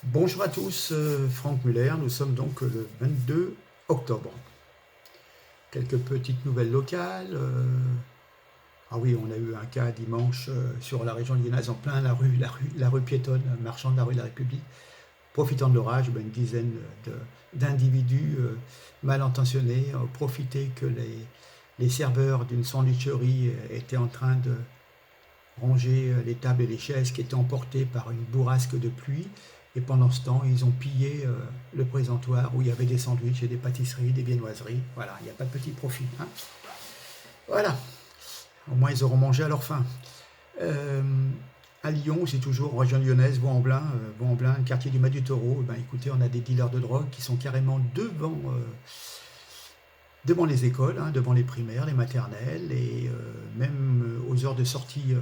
Bonjour à tous, Franck Muller, nous sommes donc le 22 octobre. Quelques petites nouvelles locales. Ah oui, on a eu un cas dimanche sur la région lyonnaise, en plein la rue piétonne, marchand de la rue de la République. Profitant de l'orage, une dizaine d'individus mal intentionnés ont profité que les serveurs d'une sandwicherie étaient en train de ranger les tables et les chaises qui étaient emportées par une bourrasque de pluie. Et pendant ce temps, ils ont pillé le présentoir où il y avait des sandwichs et des pâtisseries, des viennoiseries. Voilà, il n'y a pas de petit profit, hein. Voilà, au moins ils auront mangé à leur faim. Euh, à Lyon, c'est toujours en région lyonnaise, Vaux-en-Velin, le quartier du Mas du Taureau. Ben, écoutez, on a des dealers de drogue qui sont carrément devant les écoles, hein, devant les primaires, les maternelles, et même aux heures de sortie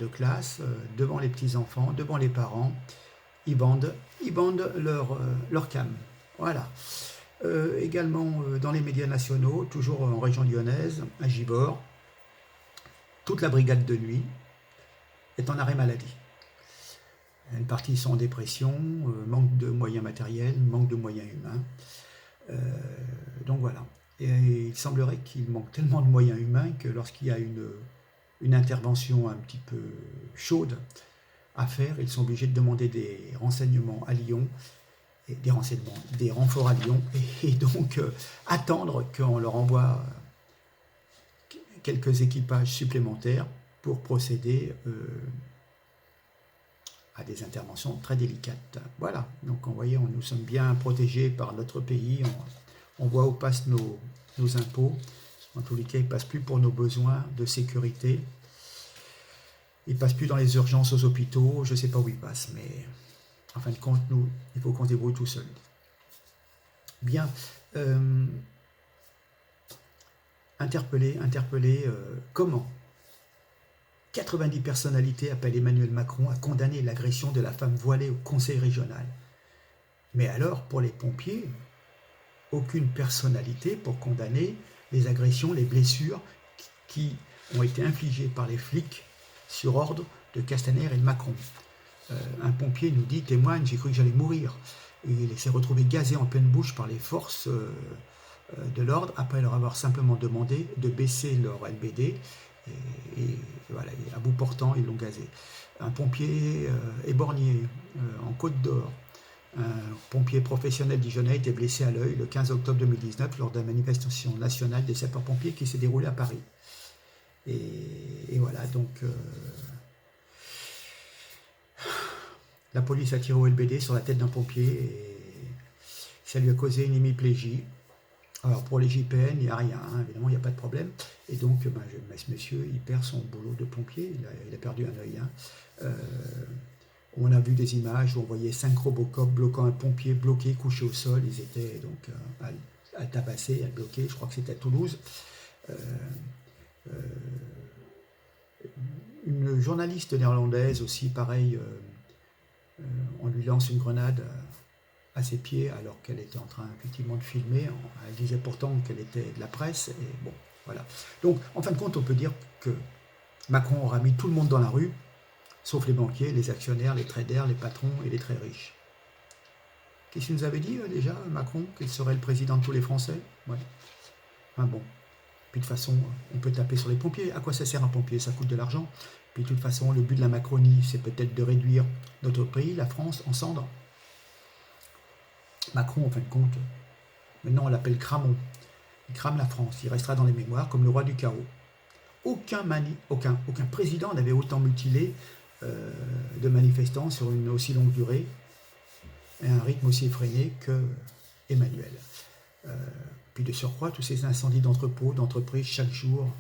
de classe, devant les petits-enfants, devant les parents. Ils bandent leur cam. Voilà. Également dans les médias nationaux, toujours en région lyonnaise, à Givors, toute la brigade de nuit est en arrêt maladie. Une partie sont en dépression, manque de moyens matériels, manque de moyens humains. Euh, donc voilà. Et il semblerait qu'il manque tellement de moyens humains que lorsqu'il y a une intervention un petit peu chaude à faire, ils sont obligés de demander des renseignements à Lyon, et des renforts à Lyon, et donc attendre qu'on leur envoie quelques équipages supplémentaires pour procéder à des interventions très délicates. Voilà, donc vous voyez, nous sommes bien protégés par notre pays, on voit où passent nos impôts, en tous les cas, ils ne passent plus pour nos besoins de sécurité, ils ne passent plus dans les urgences aux hôpitaux, je ne sais pas où ils passent, mais en fin de compte, nous, il faut qu'on se débrouille tout seul. Bien, euh, interpellé, comment 90 personnalités appellent Emmanuel Macron à condamner l'agression de la femme voilée au Conseil régional. Mais alors, pour les pompiers, aucune personnalité pour condamner les agressions, les blessures qui ont été infligées par les flics sur ordre de Castaner et de Macron. Un pompier nous dit, témoigne, j'ai cru que j'allais mourir. Et il s'est retrouvé gazé en pleine bouche par les forces de l'ordre après leur avoir simplement demandé de baisser leur LBD. Et voilà, à bout portant, ils l'ont gazé. Un pompier éborgné en Côte d'Or, un pompier professionnel dijonnais a été blessé à l'œil le 15 octobre 2019 lors de la manifestation nationale des sapeurs-pompiers qui s'est déroulée à Paris. Et voilà, donc la police a tiré au LBD sur la tête d'un pompier et ça lui a causé une hémiplégie. Alors pour les JPN, il n'y a rien, hein, évidemment, il n'y a pas de problème. Et donc, ce monsieur, il perd son boulot de pompier, il a perdu un œil. Hein. On a vu des images où on voyait 5 Robocop bloquant un pompier bloqué, couché au sol. Ils étaient donc à tabasser, à bloquer. Je crois que c'était à Toulouse. Euh, euh, une journaliste néerlandaise aussi, pareil, on lui lance une grenade à ses pieds alors qu'elle était en train effectivement de filmer. Elle disait pourtant qu'elle était de la presse. Et bon, voilà. Donc, en fin de compte, on peut dire que Macron aura mis tout le monde dans la rue, sauf les banquiers, les actionnaires, les traders, les patrons et les très riches. Qu'est-ce qu'il nous avait dit déjà, Macron, qu'il serait le président de tous les Français? Ouais. Enfin bon. Puis de toute façon, on peut taper sur les pompiers. À quoi ça sert un pompier? Ça coûte de l'argent. Puis de toute façon, le but de la Macronie, c'est peut-être de réduire notre pays, la France, en cendres. Macron, en fin de compte, maintenant on l'appelle Cramon. Il crame la France. Il restera dans les mémoires comme le roi du chaos. Aucun président n'avait autant mutilé de manifestants sur une aussi longue durée et un rythme aussi effréné que Emmanuel. Puis de surcroît, tous ces incendies d'entrepôts, d'entreprises chaque jour,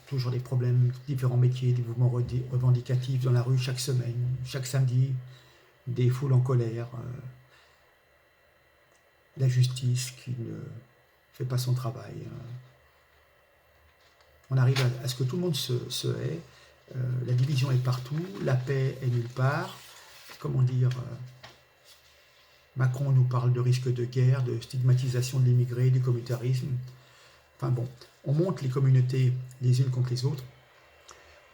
toujours des problèmes, différents métiers, des mouvements revendicatifs dans la rue chaque semaine, chaque samedi, des foules en colère, la justice qui ne fait pas son travail. On arrive à ce que tout le monde se hait, la division est partout, la paix est nulle part. Comment dire, Macron nous parle de risque de guerre, de stigmatisation de l'immigré, du communautarisme. Enfin bon, on monte les communautés les unes contre les autres.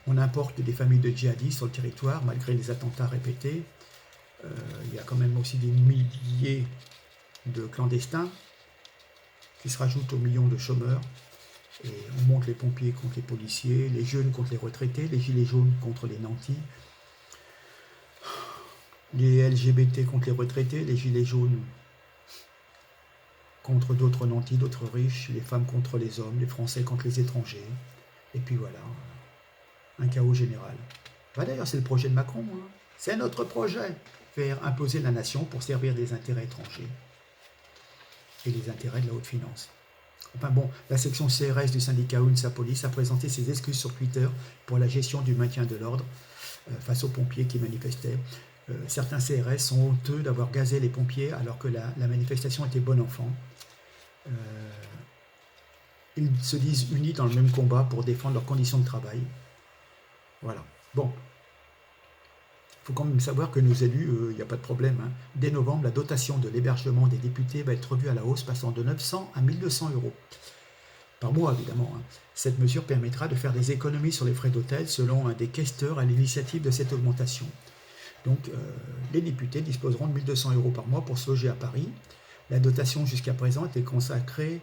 On importe des familles de djihadistes sur le territoire malgré les attentats répétés. Il y a quand même aussi des milliers de clandestins qui se rajoutent aux millions de chômeurs. Et on monte les pompiers contre les policiers, les jeunes contre les retraités, les gilets jaunes contre les nantis, les LGBT contre les retraités, les gilets jaunes contre d'autres nantis, d'autres riches, les femmes contre les hommes, les Français contre les étrangers. Et puis voilà, un chaos général. Bah d'ailleurs, c'est le projet de Macron. Hein. C'est notre projet. Faire imposer la nation pour servir des intérêts étrangers et les intérêts de la haute finance. Enfin bon, la section CRS du syndicat UNSA Police a présenté ses excuses sur Twitter pour la gestion du maintien de l'ordre face aux pompiers qui manifestaient. Certains CRS sont honteux d'avoir gazé les pompiers alors que la manifestation était bon enfant. Ils se disent unis dans le même combat pour défendre leurs conditions de travail. Voilà. Bon. Il faut quand même savoir que nos élus, il n'y a pas de problème. Hein. Dès novembre, la dotation de l'hébergement des députés va être revue à la hausse, passant de 900 à 1200 euros. Par mois, évidemment. Hein. Cette mesure permettra de faire des économies sur les frais d'hôtel, selon un des questeurs à l'initiative de cette augmentation. Donc, les députés disposeront de 1200 euros par mois pour se loger à Paris. La dotation jusqu'à présent était consacrée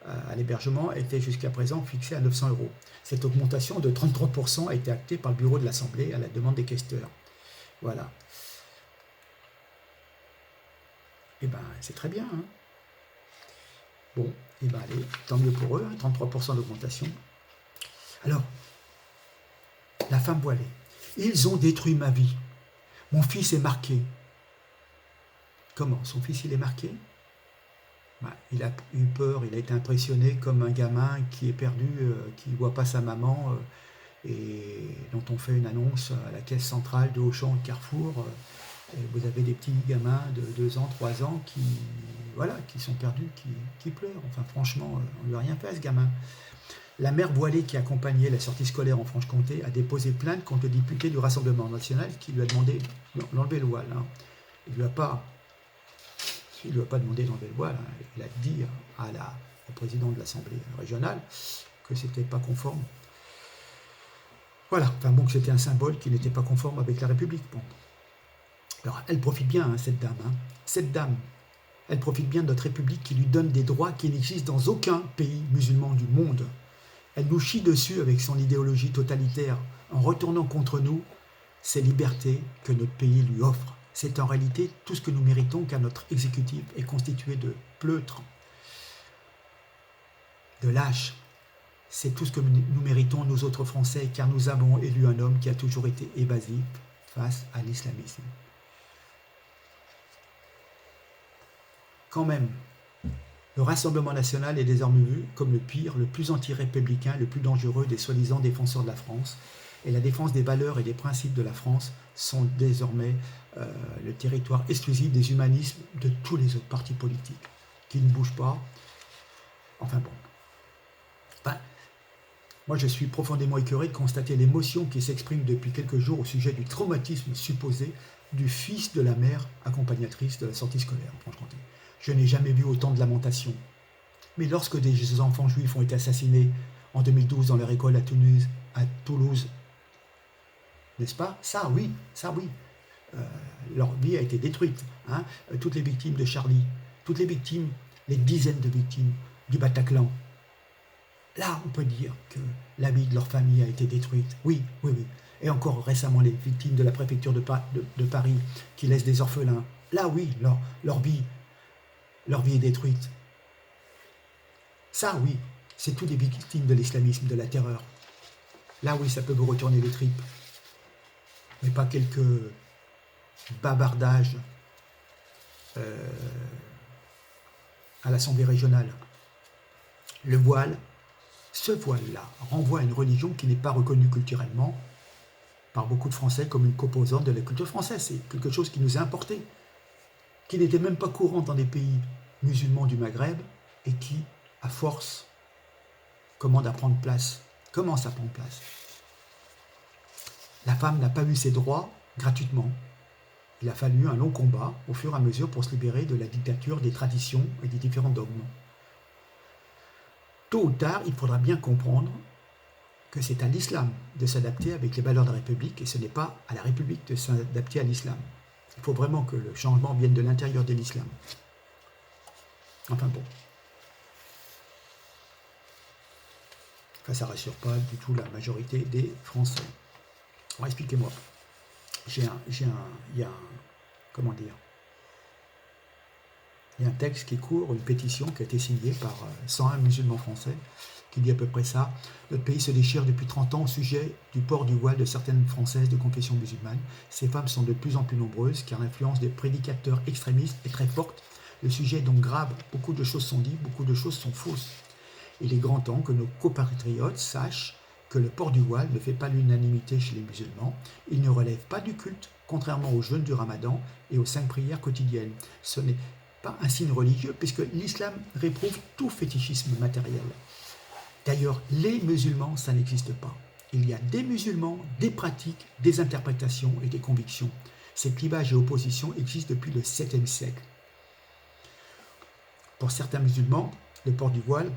à l'hébergement, était jusqu'à présent fixée à 900 euros. Cette augmentation de 33% a été actée par le bureau de l'Assemblée à la demande des questeurs. Voilà. Eh bien, c'est très bien. Hein. Bon, eh bien, allez, tant mieux pour eux, hein, 33% d'augmentation. Alors, la femme voilée. Ils ont détruit ma vie. Mon fils est marqué. Comment? Son fils, il est marqué? Il a eu peur, il a été impressionné comme un gamin qui est perdu, qui ne voit pas sa maman, et dont on fait une annonce à la caisse centrale de Auchan, de Carrefour. Et vous avez des petits gamins de 2 ans, 3 ans qui, voilà, qui sont perdus, qui pleurent. Enfin, franchement, on ne lui a rien fait à ce gamin. La mère voilée qui accompagnait la sortie scolaire en Franche-Comté a déposé plainte contre le député du Rassemblement national qui lui a demandé d'enlever le voile. Hein. Il ne lui a pas demandé d'enlever le voile. Hein. Il a dit au président de l'Assemblée régionale que ce n'était pas conforme. Voilà, enfin bon, que c'était un symbole qui n'était pas conforme avec la République. Bon. Alors, elle profite bien, hein, cette dame. Hein. Cette dame, elle profite bien de notre République qui lui donne des droits qui n'existent dans aucun pays musulman du monde. Elle nous chie dessus avec son idéologie totalitaire en retournant contre nous ces libertés que notre pays lui offre. C'est en réalité tout ce que nous méritons car notre exécutif est constitué de pleutres, de lâches. C'est tout ce que nous méritons, nous autres Français, car nous avons élu un homme qui a toujours été évasif face à l'islamisme. Quand même, le Rassemblement national est désormais vu comme le pire, le plus anti-républicain, le plus dangereux des soi-disant défenseurs de la France. Et la défense des valeurs et des principes de la France sont désormais le territoire exclusif des humanismes de tous les autres partis politiques, qui ne bougent pas. Enfin bon. Enfin, moi, je suis profondément écœuré de constater l'émotion qui s'exprime depuis quelques jours au sujet du traumatisme supposé du fils de la mère accompagnatrice de la sortie scolaire en Franche-Comté. Je n'ai jamais vu autant de lamentations. Mais lorsque des enfants juifs ont été assassinés en 2012 dans leur école à Toulouse, n'est-ce pas? Ça oui. Leur vie a été détruite. Hein. Toutes les victimes de Charlie, toutes les victimes, les dizaines de victimes du Bataclan. Là, on peut dire que la vie de leur famille a été détruite. Oui. Et encore récemment, les victimes de la préfecture de Paris qui laissent des orphelins. Là, oui, leur vie est détruite. Ça, oui, c'est toutes les victimes de l'islamisme, de la terreur. Là, oui, ça peut vous retourner les tripes. Mais pas quelques bavardages à l'Assemblée régionale. Le voile, ce voile-là, renvoie à une religion qui n'est pas reconnue culturellement par beaucoup de Français comme une composante de la culture française. C'est quelque chose qui nous est importé, qui n'était même pas courant dans les pays musulmans du Maghreb et qui, à force, commence à prendre place. La femme n'a pas eu ses droits gratuitement. Il a fallu un long combat au fur et à mesure pour se libérer de la dictature des traditions et des différents dogmes. Tôt ou tard, il faudra bien comprendre que c'est à l'islam de s'adapter avec les valeurs de la République et ce n'est pas à la République de s'adapter à l'islam. Il faut vraiment que le changement vienne de l'intérieur de l'islam. Enfin bon. Enfin, ça ne rassure pas du tout la majorité des Français. Alors, expliquez-moi. Comment dire, il y a un texte qui court, une pétition qui a été signée par 101 musulmans français, qui dit à peu près ça. Notre pays se déchire depuis 30 ans au sujet du port du voile de certaines Françaises de confession musulmane. Ces femmes sont de plus en plus nombreuses, car l'influence des prédicateurs extrémistes est très forte. Le sujet est donc grave, beaucoup de choses sont dites, beaucoup de choses sont fausses. Il est grand temps que nos compatriotes sachent que le port du voile ne fait pas l'unanimité chez les musulmans. Il ne relève pas du culte, contrairement au jeûne du Ramadan et aux 5 prières quotidiennes. Ce n'est pas un signe religieux, puisque l'islam réprouve tout fétichisme matériel. D'ailleurs, les musulmans, ça n'existe pas. Il y a des musulmans, des pratiques, des interprétations et des convictions. Ces clivages et oppositions existent depuis le 7e siècle. Pour certains musulmans, le port du voile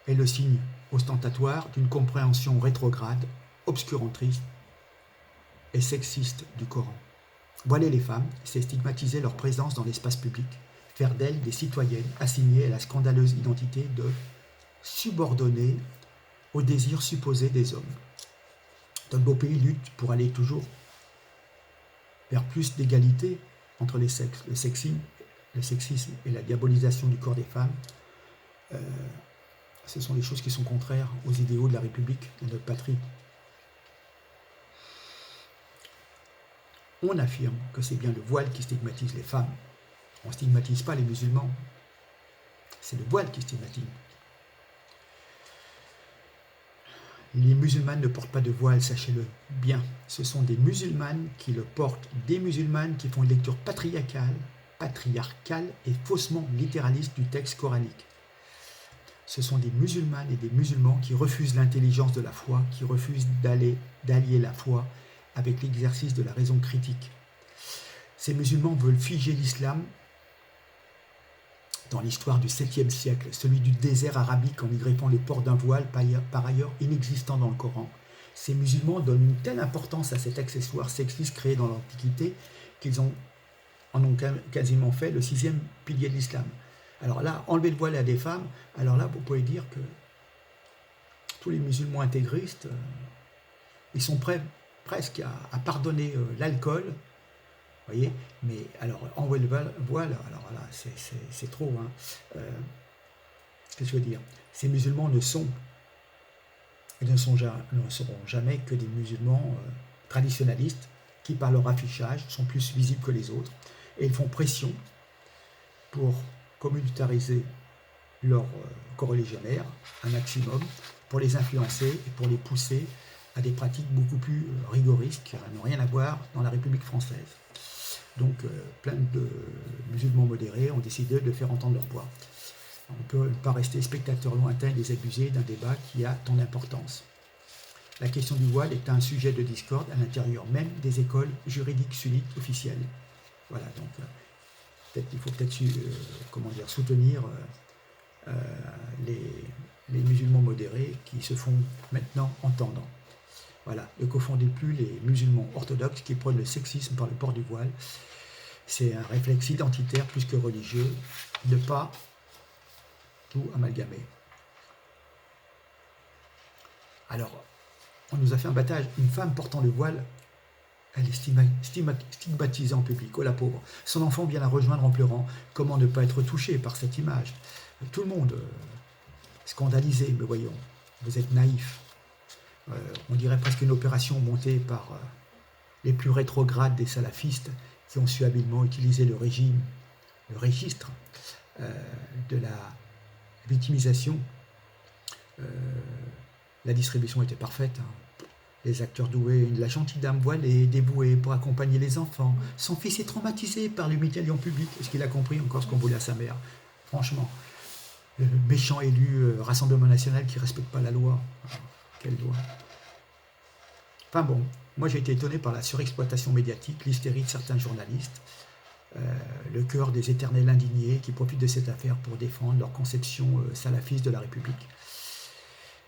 est le signe ostentatoire d'une compréhension rétrograde, obscurantiste et sexiste du Coran. Voiler les femmes, c'est stigmatiser leur présence dans l'espace public, faire d'elles des citoyennes assignées à la scandaleuse identité de subordonnées aux désirs supposés des hommes. Dans le beau pays lutte pour aller toujours vers plus d'égalité entre les sexes. Le sexisme et la diabolisation du corps des femmes, ce sont des choses qui sont contraires aux idéaux de la République, de notre patrie. On affirme que c'est bien le voile qui stigmatise les femmes. On ne stigmatise pas les musulmans. C'est le voile qui stigmatise. Les musulmanes ne portent pas de voile, sachez-le bien. Ce sont des musulmanes qui le portent, des musulmanes qui font une lecture patriarcale et faussement littéraliste du texte coranique. Ce sont des musulmanes et des musulmans qui refusent l'intelligence de la foi, qui refusent d'allier la foi avec l'exercice de la raison critique. Ces musulmans veulent figer l'islam dans l'histoire du 7e siècle, celui du désert arabique, en y greffant le port d'un voile par ailleurs inexistant dans le Coran. Ces musulmans donnent une telle importance à cet accessoire sexiste créé dans l'Antiquité qu'ils en ont quasiment fait le 6e pilier de l'islam. Alors là, enlever le voile à des femmes, alors là, vous pouvez dire que tous les musulmans intégristes, ils sont prêts presque à pardonner l'alcool, vous voyez, mais alors enlever le voile, alors là, c'est trop. Qu'est-ce que je veux dire? Ces musulmans ne seront jamais que des musulmans traditionnalistes qui, par leur affichage, sont plus visibles que les autres, et ils font pression pour communautariser leurs coreligionnaires un maximum, pour les influencer et pour les pousser à des pratiques beaucoup plus rigoristes qui n'ont rien à voir dans la République française. Donc plein de musulmans modérés ont décidé de faire entendre leur voix. On ne peut pas rester spectateur lointain et désabusé d'un débat qui a tant d'importance. La question du voile est un sujet de discorde à l'intérieur même des écoles juridiques sunnites officielles. Voilà, donc il faut peut-être soutenir les musulmans modérés qui se font maintenant entendre. Voilà, ne confondez plus les musulmans orthodoxes qui prônent le sexisme par le port du voile. C'est un réflexe identitaire plus que religieux, ne pas tout amalgamer. Alors, on nous a fait un battage. Une femme portant le voile, elle est stigmatisée en public. Oh la pauvre. Son enfant vient la rejoindre en pleurant. Comment ne pas être touché par cette image? Tout le monde scandalisé, mais voyons, vous êtes naïfs. On dirait presque une opération montée par les plus rétrogrades des salafistes qui ont su habilement utiliser le registre de la victimisation. La distribution était parfaite. Les acteurs doués, la gentille dame voilée, dévouée pour accompagner les enfants. Son fils est traumatisé par l'humiliation publique. Est-ce qu'il a compris encore ce qu'on voulait à sa mère? Franchement, le méchant élu Rassemblement National qui ne respecte pas la loi. Quelle loi? Enfin bon, moi j'ai été étonné par la surexploitation médiatique, l'hystérie de certains journalistes, le cœur des éternels indignés qui profitent de cette affaire pour défendre leur conception salafiste de la République.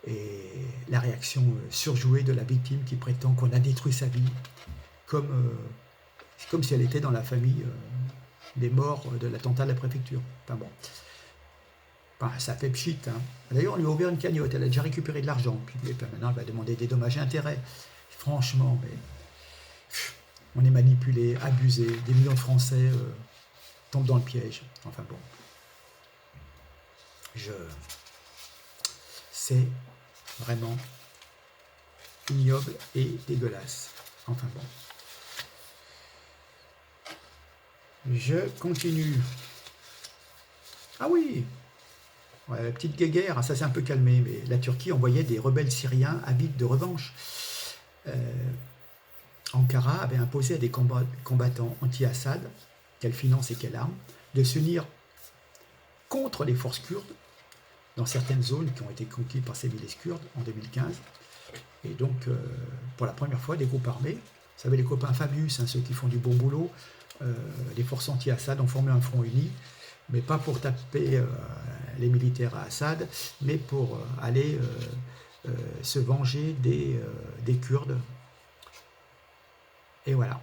Et la réaction surjouée de la victime qui prétend qu'on a détruit sa vie, comme C'est comme si elle était dans la famille des morts de l'attentat de la préfecture. Enfin bon, enfin, ça fait pchit. Hein. D'ailleurs, on lui a ouvert une cagnotte, elle a déjà récupéré de l'argent. Puis maintenant, elle va demander des dommages et intérêts. Franchement, mais on est manipulé, abusé, des millions de Français tombent dans le piège. Enfin bon, c'est vraiment ignoble et dégueulasse. Enfin bon. Je continue. Ah oui, ouais, la petite guéguerre, ça s'est un peu calmé, mais la Turquie envoyait des rebelles syriens avides de revanche. Ankara avait imposé à des combattants anti-Assad, qu'elle finance et qu'elle arme, de s'unir contre les forces kurdes dans certaines zones qui ont été conquises par ces milices kurdes en 2015. Et donc, pour la première fois, des groupes armés, vous savez, les copains Fabius, hein, ceux qui font du bon boulot, les forces anti-Assad ont formé un front uni, mais pas pour taper les militaires à Assad, mais pour aller se venger des Kurdes. Et voilà.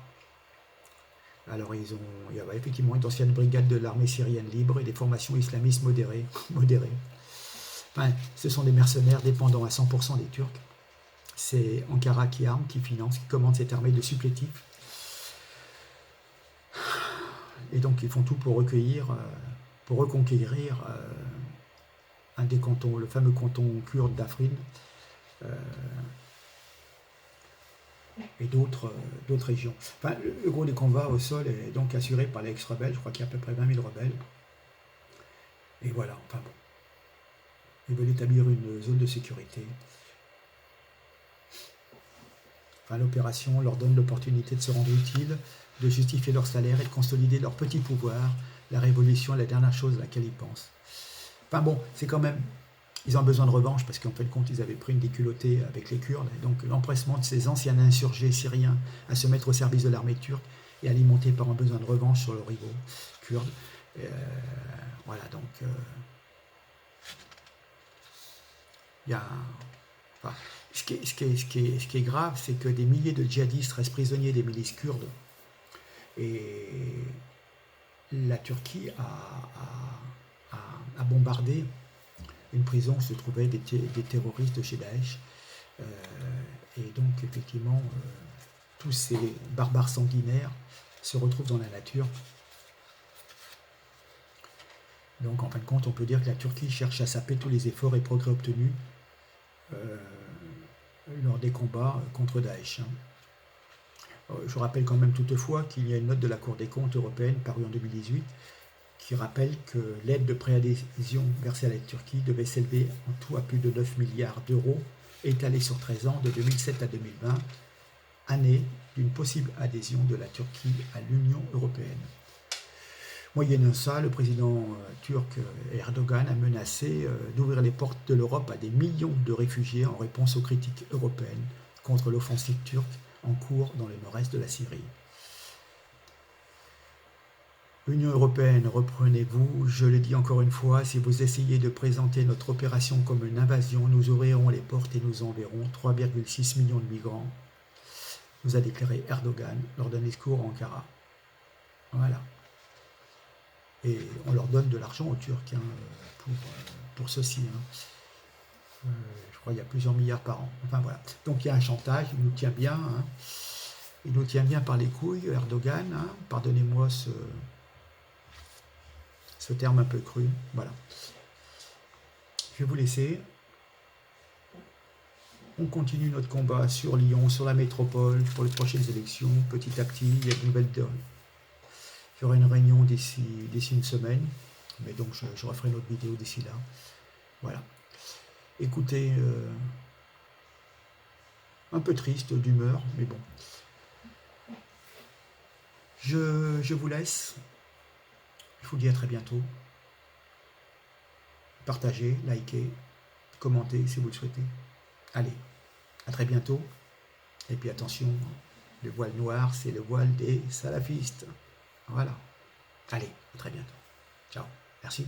Alors, il y avait effectivement une ancienne brigade de l'armée syrienne libre et des formations islamistes modérées. Enfin, ce sont des mercenaires dépendants à 100% des Turcs. C'est Ankara qui arme, qui finance, qui commande cette armée de supplétifs. Et donc, ils font tout pour reconquérir un des cantons, le fameux canton kurde d'Afrin, et d'autres régions. Enfin, le gros des combats au sol est donc assuré par les ex-rebelles. Je crois qu'il y a à peu près 20 000 rebelles. Et voilà, enfin bon. Ils veulent établir une zone de sécurité. Enfin, l'opération leur donne l'opportunité de se rendre utile, de justifier leur salaire et de consolider leur petit pouvoir. La révolution est la dernière chose à laquelle ils pensent. Enfin bon, c'est quand même... Ils ont besoin de revanche parce qu'en fait, compte, ils avaient pris une déculottée avec les Kurdes. Et donc, l'empressement de ces anciens insurgés syriens à se mettre au service de l'armée turque est alimenté par un besoin de revanche sur leurs rivaux kurdes. Voilà, donc... il y a... Enfin, ce qui est grave, c'est que des milliers de djihadistes restent prisonniers des milices kurdes. Et la Turquie a bombardé une prison où se trouvaient des terroristes de chez Daesh. Et donc, effectivement, tous ces barbares sanguinaires se retrouvent dans la nature. Donc, en fin de compte, on peut dire que la Turquie cherche à saper tous les efforts et progrès obtenus lors des combats contre Daesh. Je rappelle quand même toutefois qu'il y a une note de la Cour des comptes européenne parue en 2018 qui rappelle que l'aide de préadhésion versée à la Turquie devait s'élever en tout à plus de 9 milliards d'euros, étalée sur 13 ans, de 2007 à 2020, année d'une possible adhésion de la Turquie à l'Union européenne. Moyennant ça, le président turc Erdogan a menacé d'ouvrir les portes de l'Europe à des millions de réfugiés en réponse aux critiques européennes contre l'offensive turque en cours dans le nord-est de la Syrie. Union européenne, reprenez-vous, je le dis encore une fois, si vous essayez de présenter notre opération comme une invasion, nous ouvrirons les portes et nous enverrons 3,6 millions de migrants, nous a déclaré Erdogan lors d'un discours à Ankara. Voilà. Et on leur donne de l'argent aux Turcs pour ceci. Je crois qu'il y a plusieurs milliards par an. Enfin voilà. Donc il y a un chantage, il nous tient bien. Il nous tient bien par les couilles, Erdogan. Pardonnez-moi ce terme un peu cru. Voilà. Je vais vous laisser. On continue notre combat sur Lyon, sur la métropole, pour les prochaines élections. Petit à petit, il y a de nouvelles données. Il y aura une réunion d'ici une semaine. Mais donc, je referai une autre vidéo d'ici là. Voilà. Écoutez, un peu triste d'humeur, mais bon. Je vous laisse. Je vous dis à très bientôt. Partagez, likez, commentez si vous le souhaitez. Allez, à très bientôt. Et puis attention, le voile noir, c'est le voile des salafistes. Voilà. Allez, à très bientôt. Ciao. Merci.